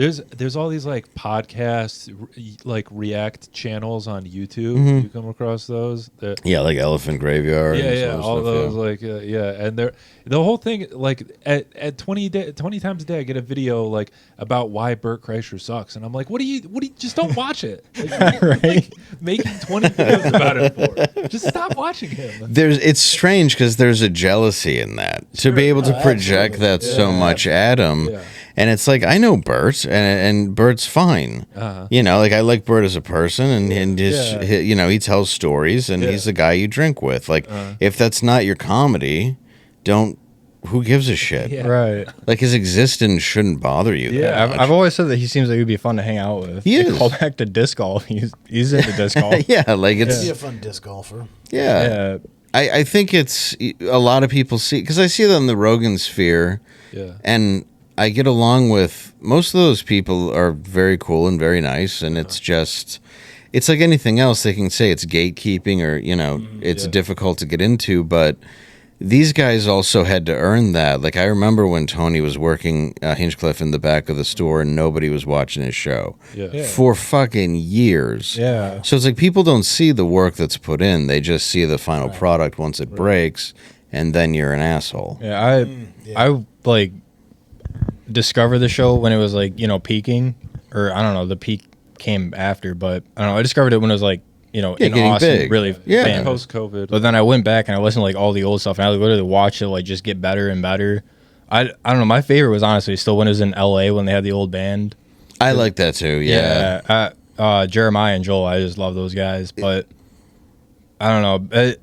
There's all these like podcasts, like React channels on YouTube. You come across those? Yeah, like Elephant Graveyard. Yeah, and all stuff, those like and the whole thing like at 20 times a day I get a video like about why Bert Kreischer sucks, and I'm like, what do you just don't watch it. Like, Right. making 20 videos about it for? Just stop watching him. It's strange because there's a jealousy in that to be able to project that so much at him. Yeah. And it's like, I know Bert, and Bert's fine. You know, like I like Bert as a person, and just you know, he tells stories, and he's the guy you drink with. Like, if that's not your comedy, don't. Who gives a shit? Yeah. Right. Like his existence shouldn't bother you. Yeah, that much. I've always said that he seems like he'd be fun to hang out with. He is. Call back to disc golf. He's into disc golf. Yeah, like it's He'd be a fun disc golfer. yeah. I think it's a lot of people see, because I see that in the Rogan-Sphere, and I get along with most of those people are very cool and very nice, and it's just, it's like anything else. They can say it's gatekeeping or, you know, it's difficult to get into, but these guys also had to earn that. Like, I remember when Tony was working Hinchcliffe in the back of the store and nobody was watching his show for fucking years. Yeah. So it's like people don't see the work that's put in. They just see the final product once it breaks, and then you're an asshole. Yeah, I like discovered the show when it was like, you know, peaking, or I don't know, the peak came after, but I don't know, I discovered it when it was like, you know, in getting Austin, big. really famous. Post-COVID. But then I went back and I listened to like all the old stuff, and I literally watched it like just get better and better. I don't know, my favorite was honestly still when it was in LA when they had the old band. I like that too. Yeah. Jeremiah and Joel, I just love those guys. But I don't know,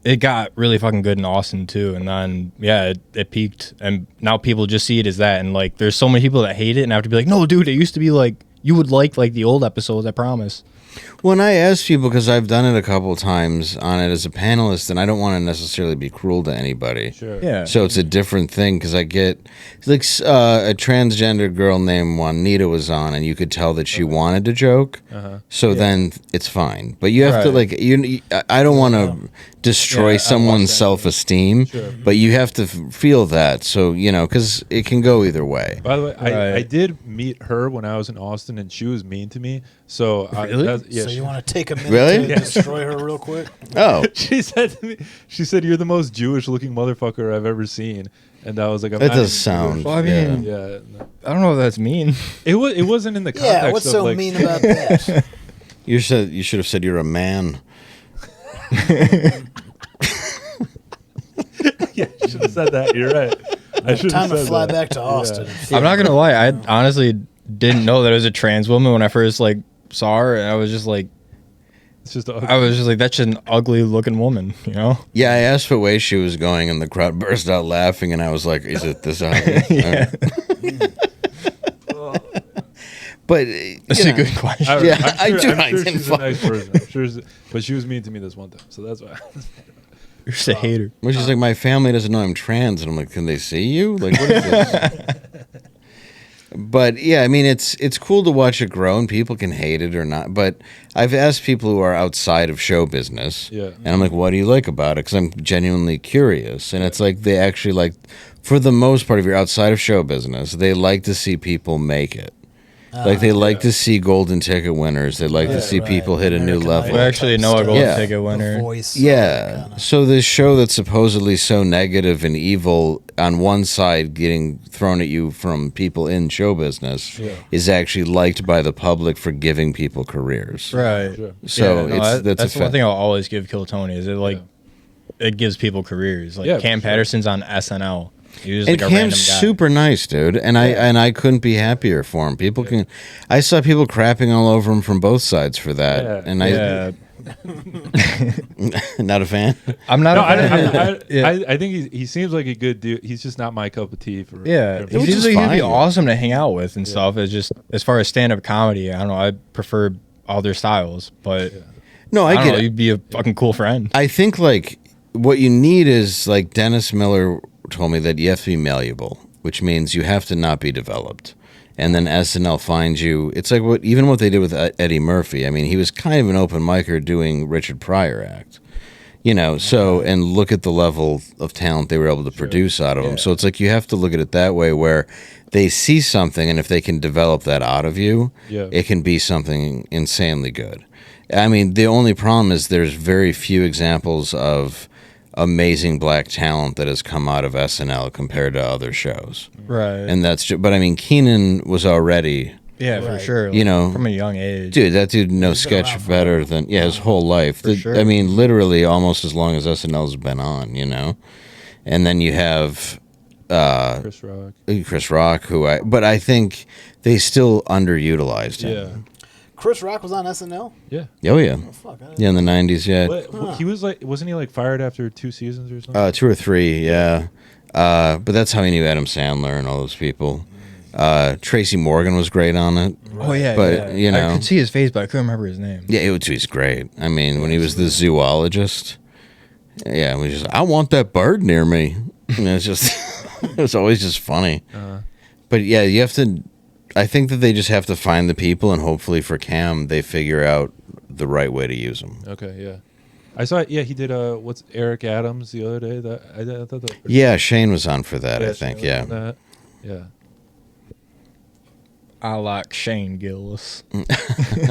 it got really fucking good in Austin too, and then it peaked, and now people just see it as that, and like there's so many people that hate it, and I have to be like, no, dude, it used to be like you would like the old episodes, I promise. When I ask people, because I've done it a couple of times on it as a panelist, and I don't want to necessarily be cruel to anybody. Sure. Yeah. So it's a different thing, because I get like a transgender girl named Juanita was on, and you could tell that she wanted to joke. So then it's fine. But you have to like I don't want to destroy someone's self-esteem, but you have to feel that. So you know, because it can go either way. By the way, I did meet her when I was in Austin, and she was mean to me. So Really? So you want to take a minute to destroy her real quick? Oh, she said to me, she said, "You're the most Jewish-looking motherfucker I've ever seen," and I was like, "I'm that not does even sound. Jewish." Well, I mean, Yeah, I don't know if that's mean. it wasn't in the context. Yeah, what's of so like, mean about that? You should have said you're a man. Yeah, I should have said that. You're right. I should have Time to said fly that. back to Austin. I'm not gonna lie, I honestly didn't know that it was a trans woman when I first like saw her, and I was just like, It's just that's just an ugly looking woman, you know? Yeah, I asked what way she was going, and the crowd burst out laughing, and I was like, "Is it this ugly?" Yeah. But That's a good question. Yeah, I'm sure I didn't she's a nice person. I'm sure but she was mean to me this one time, so that's why. You're just a hater. Well, she's like, my family doesn't know I'm trans, and I'm like, can they see you? Like, what is this? But yeah, I mean, it's cool to watch it grow, and people can hate it or not. But I've asked people who are outside of show business, and I'm like, what do you like about it? Because I'm genuinely curious, and it's like they actually like, for the most part, if you're outside of show business, they like to see people make it. Like they like to see golden ticket winners. They like to see people hit a new level. We actually know a golden Yeah. ticket winner. The voice. Yeah. So this show that's supposedly so negative and evil on one side getting thrown at you from people in show business is actually liked by the public for giving people careers. Right. So Yeah, no, that's the a one thing I'll always give Kill Tony is it gives people careers. Like Cam Patterson's on SNL. He was and like a random Cam's guy. super nice, dude, and I couldn't be happier for him. People can, I saw people crapping all over him from both sides for that, and I not a fan. I'm not. I think he seems like a good dude. He's just not my cup of tea. He Which seems is like he'd be fine. awesome to hang out with and stuff. It's just as far as stand-up comedy, I don't know. I prefer all their styles, but No, I I get don't know. it. You'd be a fucking cool friend. I think like what you need is like Dennis Miller told me that you have to be malleable, which means you have to not be developed. And then SNL finds you. It's like what they did with Eddie Murphy. I mean, he was kind of an open micer doing Richard Pryor act. You know, so, and look at the level of talent they were able to produce out of them. So it's like you have to look at it that way, where they see something, and if they can develop that out of you, it can be something insanely good. I mean, the only problem is there's very few examples of amazing black talent that has come out of SNL compared to other shows. Right. And that's just, but I mean, Keenan was already... Yeah, for sure. You know, from a young age. Dude, that dude knows sketch better than his whole life. Sure. I mean, literally almost as long as SNL's been on, you know. And then you have Chris Rock, but I think they still underutilized him. Yeah. Chris Rock was on SNL? Yeah. Oh yeah. Oh, fuck. Yeah, in the 90s, yeah. But he was like, wasn't he like fired after 2 seasons or something? 2 or 3, yeah. But that's how he knew Adam Sandler and all those people. Tracy Morgan was great on it. Oh yeah, but you know, I could see his face, but I couldn't remember his name. Yeah, he's great. I mean, when he was the zoologist, yeah, we just, I want that bird near me. And it's just, it was always just funny. But yeah, you have to. I think that they just have to find the people, and hopefully for Cam, they figure out the right way to use them. Okay, yeah. I saw it. Yeah, he did. What's Eric Adams the other day? I thought that. Yeah, Shane was on for that. I think. Yeah. Yeah. I like Shane Gillis.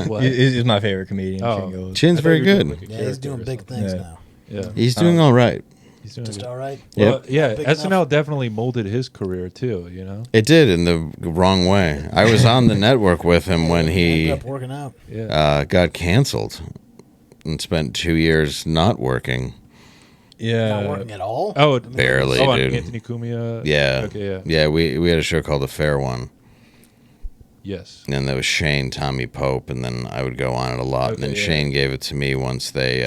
What? He's my favorite comedian. Oh. Shane Gillis. Shane's very good. Yeah, he's doing big things now. Yeah. He's doing all right. He's doing Just good. all right. Well, yeah, Big SNL enough. definitely molded his career too. You know. It did in the wrong way. I was on the network with him when he Ended up working out. Yeah. got canceled and spent 2 years not working. Yeah. Not working at all? Oh, Barely, on dude. Anthony Cumia. Yeah. Okay. Yeah. Yeah, we had a show called The Fair One. Yes. And there was Shane, Tommy Pope, and then I would go on it a lot. And then Okay, yeah. Shane gave it to me once they,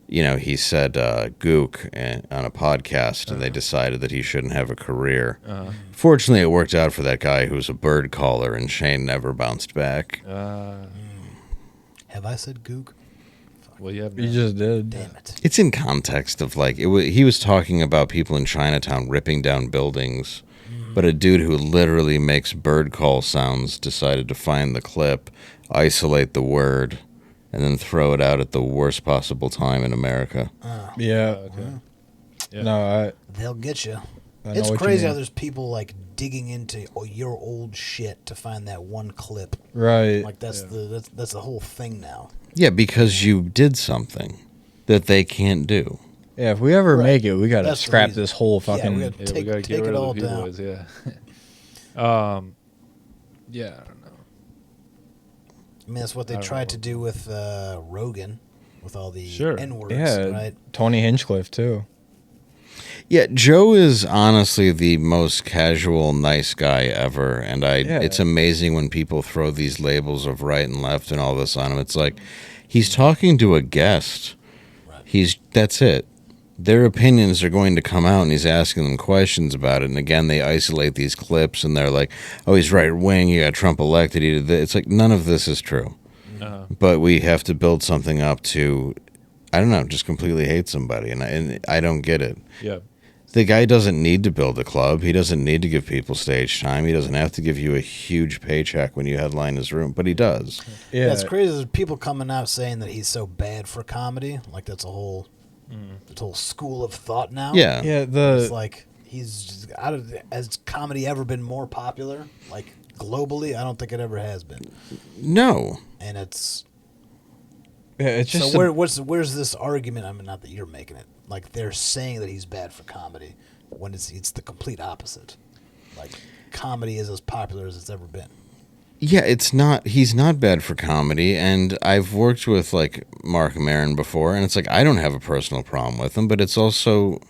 he said gook on a podcast, and they decided that he shouldn't have a career. Fortunately, it worked out for that guy who was a bird caller, and Shane never bounced back. Have I said gook? Well, you have. You just did. Damn it. It's in context of like he was talking about people in Chinatown ripping down buildings, but a dude who literally makes bird call sounds decided to find the clip, isolate the word, and then throw it out at the worst possible time in America. Yeah. Okay. Yeah. No, They'll get you. I know It's what you crazy mean. how there's people like digging into your old shit to find that one clip. right. Like that's the whole thing now. Yeah, because you did something that they can't do. Yeah, if we ever Right. make it, we gotta That's the scrap reason. this whole Yeah, fucking. we gotta Yeah, take, we gotta take get rid it all of the P down. Boiz. Yeah. I don't know. I mean, that's what they I don't tried know. to do with Rogan, with all the Sure. N-words, yeah, right? Tony Hinchcliffe too. Yeah, Joe is honestly the most casual, nice guy ever, and Yeah. it's amazing when people throw these labels of right and left and all this on him. It's like he's talking to a guest. That's it. Their opinions are going to come out, and he's asking them questions about it. And again, they isolate these clips, and they're like, "Oh, he's right wing. He got Trump elected. He did this." It's like none of this is true. But we have to build something up to, I don't know, just completely hate somebody, and I don't get it. Yeah. The guy doesn't need to build a club. He doesn't need to give people stage time. He doesn't have to give you a huge paycheck when you headline his room, but he does. Yeah, It's crazy. There's people coming out saying that he's so bad for comedy. Like that's a whole, it's a whole school of thought now. Yeah. yeah. It's The like he's just has comedy ever been more popular? Like globally, I don't think it ever has been. No. And it's yeah, it's just so where's this argument? I mean, not that you're making it. Like they're saying that he's bad for comedy when it's the complete opposite. Like comedy is as popular as it's ever been. Yeah, he's not bad for comedy, and I've worked with like Mark Maron before, and it's like I don't have a personal problem with him, but it's also,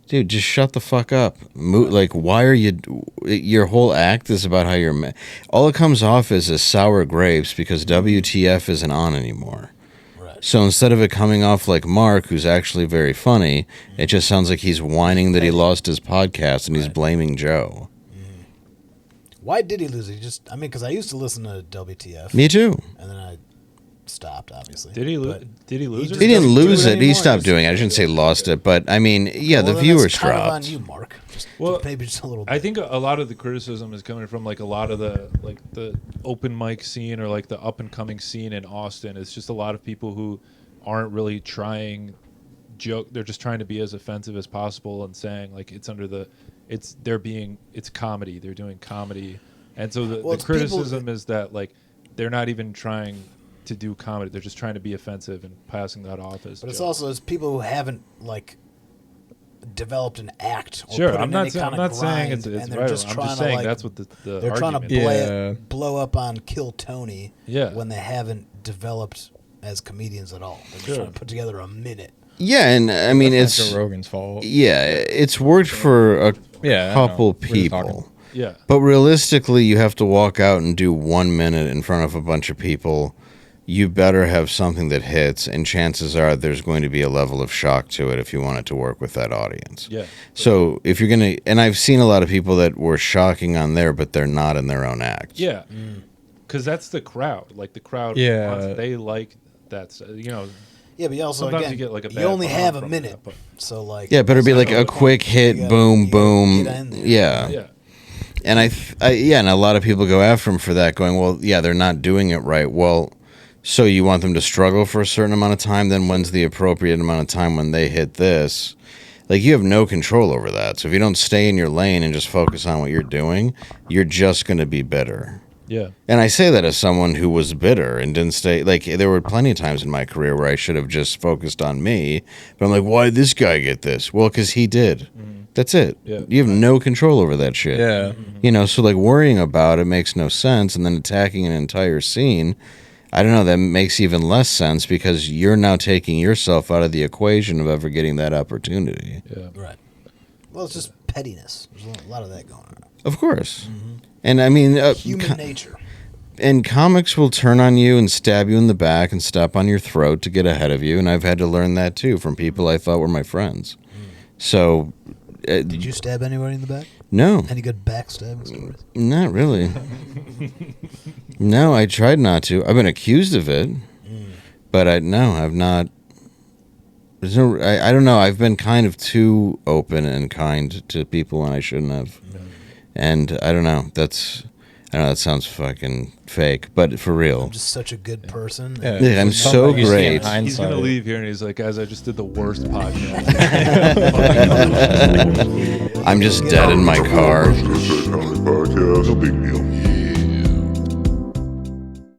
dude, just shut the fuck up. Like, why are your whole act is about how all it comes off as is sour grapes because WTF isn't on anymore. Right. So instead of it coming off like Mark, who's actually very funny, it just sounds like he's whining that he lost his podcast and he's blaming Joe. Why did he lose it? Because I used to listen to WTF. Me too. And then I stopped, obviously. Did he lose? But Did he lose? just it? He didn't doesn't do lose it it. He anymore. stopped Just- doing it. I shouldn't say lost it, but I mean, yeah, Well, the then viewers that's kind of on dropped. you, Mark. Just Well, maybe just a little bit. I think a lot of the criticism is coming from like a lot of the open mic scene or like the up and coming scene in Austin. It's just a lot of people who aren't really trying joke. They're just trying to be as offensive as possible and saying like it's comedy. They're doing comedy, and so the criticism is that like they're not even trying to do comedy. They're just trying to be offensive and passing that off as. But joke. it's also as people who haven't like developed an act. Or sure, put I'm in not. any I'm kind not of saying grind, it's and they're right. just I'm trying just to, saying like, that's what the they're trying argument to is. blow up on Kill Tony. Yeah. When they haven't developed as comedians at all. They're just trying to put together a minute. Yeah, and I mean That's it's Joe Rogan's fault. Yeah, it's worked for a couple people. Yeah. But realistically, you have to walk out and do 1 minute in front of a bunch of people. You better have something that hits, and chances are there's going to be a level of shock to it if you want it to work with that audience. Yeah. So if you're going to, and I've seen a lot of people that were shocking on there, but they're not in their own act. Yeah. Because that's the crowd. Like the crowd, they like that. Yeah, but you also sometimes again, you get like a you bad only bomb have a from minute, that, so like Better be like a quick hit, boom, boom. Yeah. Yeah. And and a lot of people go after him for that, going, well, yeah, they're not doing it right. Well, so you want them to struggle for a certain amount of time, then when's the appropriate amount of time when they hit this? Like, you have no control over that. So if you don't stay in your lane and just focus on what you're doing, you're just going to be bitter. Yeah. And I say that as someone who was bitter and didn't stay. Like, there were plenty of times in my career where I should have just focused on me. But I'm like, why did this guy get this? Well, because he did. That's it. Yeah. You have no control over that shit. Yeah. So like worrying about it makes no sense. And then attacking an entire scene, I don't know, that makes even less sense because you're now taking yourself out of the equation of ever getting that opportunity. Yeah. Right. Well, it's just pettiness. There's a lot of that going on. Of course. And I mean, Human nature. And comics will turn on you and stab you in the back and step on your throat to get ahead of you. And I've had to learn that too from people I thought were my friends. So. Did you stab anybody in the back? No. Any good backstabbing stories? Not really. No, I tried not to. I've been accused of it. But I've not. There's no. I don't know. I've been kind of too open and kind to people when I shouldn't have. And I don't know. I know that sounds fucking fake, but for real. I'm just such a good person. Yeah, I'm so great. He's going to leave here and he's like, guys, I just did the worst podcast. I'm just dead in my car. Podcast, no big deal.